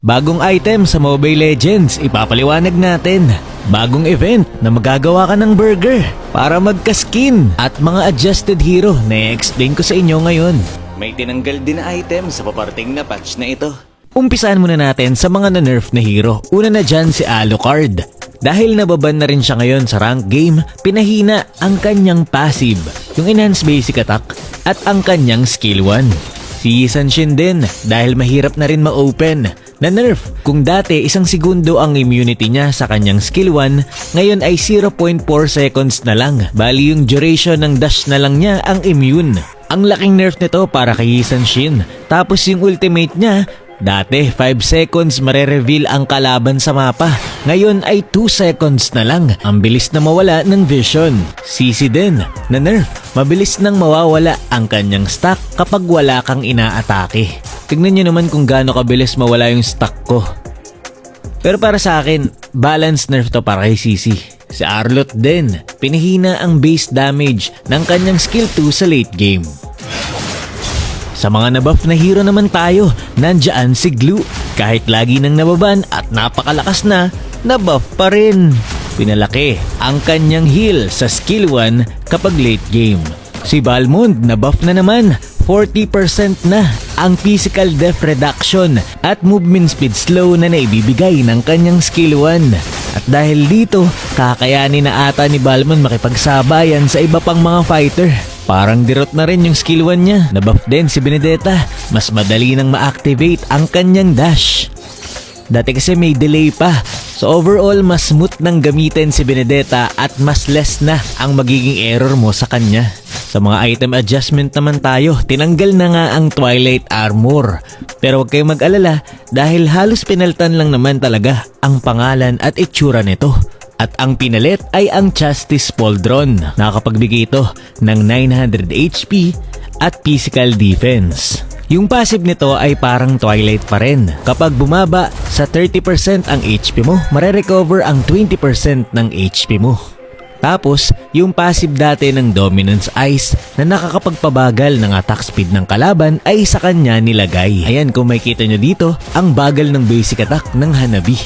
Bagong item sa Mobile Legends, ipapaliwanag natin. Bagong event na magagawa ka ng burger para magka-skin at mga adjusted hero na i-explain ko sa inyo ngayon. May tinanggal din na item sa paparting na patch na ito. Umpisahan muna natin sa mga na-nerf na hero. Una na dyan si Alucard. Dahil nababan na rin siya ngayon sa rank game, pinahina ang kanyang passive, yung enhanced basic attack, at ang kanyang skill 1. Si Sanshin din dahil mahirap na rin ma-open. Na-nerf, kung dati 1 segundo ang immunity niya sa kanyang skill 1, ngayon ay 0.4 seconds na lang. Bali yung duration ng dash na lang niya ang immune. Ang laking nerf nito para kay Sanshin. Tapos yung ultimate niya, dati 5 seconds mare-reveal ang kalaban sa mapa. Ngayon ay 2 seconds na lang. Ang bilis na mawala ng vision. CC din, na nerf. Mabilis nang mawawala ang kanyang stack kapag wala kang inaatake. Tignan nyo naman kung gaano kabilis mawala yung stack ko. Pero para sa akin, balance nerf to para kay CC. Si Arlott din, pinihina ang base damage ng kanyang skill 2 sa late game. Sa mga nabuff na hero naman tayo, nandyan si Glue. Kahit lagi nang nababan at napakalakas na, nabuff pa rin. Pinalaki ang kanyang heal sa skill 1 kapag late game. Si Balmond nabuff na naman, 40% na ang physical def reduction at movement speed slow na naibibigay ng kanyang skill 1. At dahil dito, kakayanin na ata ni Balmond makipagsabayan sa iba pang mga fighter. Parang dirot na rin yung skill 1 niya. Nabuff din si Benedetta. Mas madali nang ma-activate ang kanyang dash. Dati kasi may delay pa. So overall, mas smooth nang gamitin si Benedetta at mas less na ang magiging error mo sa kanya. Sa mga item adjustment naman tayo, tinanggal na nga ang Twilight Armor. Pero huwag kayong mag-alala dahil halos pinaltan lang naman talaga ang pangalan at itsura nito. At ang pinalit ay ang Justice Pauldron. Nakakapagbigay ito ng 900 HP at physical defense. Yung passive nito ay parang Twilight pa rin. Kapag bumaba sa 30% ang HP mo, marerecover ang 20% ng HP mo. Tapos, yung passive dati ng Dominance Ice na nakakapagpabagal ng attack speed ng kalaban ay sa kanya nilagay. Ayan, kung makikita nyo dito, ang bagal ng basic attack ng Hanabi.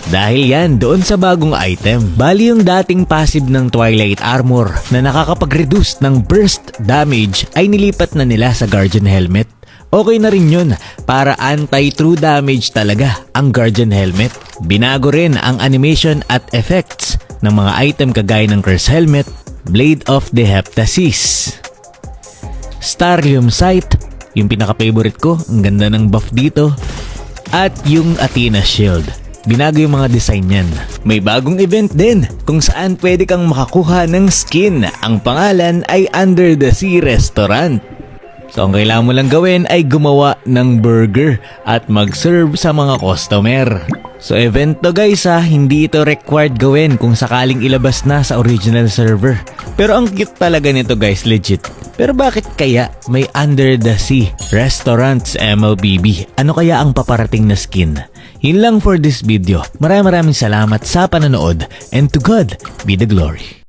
Dahil yan doon sa bagong item. Bali yung dating passive ng Twilight Armor na nakakapag-reduce ng burst damage ay nilipat na nila sa Guardian Helmet. Okay na rin yun para anti-true damage talaga ang Guardian Helmet. Binago rin ang animation at effects ng mga item kagaya ng Curse Helmet, Blade of the Heptasis, Starium Sight, yung pinaka-favorite ko, ang ganda ng buff dito, at yung Athena Shield. Binago yung mga design yan. May bagong event din kung saan pwede kang makakuha ng skin. Ang pangalan ay Under the Sea Restaurant. So ang kailangan mo lang gawin ay gumawa ng burger at mag-serve sa mga customer. So event to guys ha, hindi ito required gawin kung sakaling ilabas na sa original server. Pero ang cute talaga nito guys, legit. Pero bakit kaya may Under the Sea Restaurants MLBB? Ano kaya ang paparating na skin? Yun lang for this video. Maraming salamat sa panonood and to God be the glory.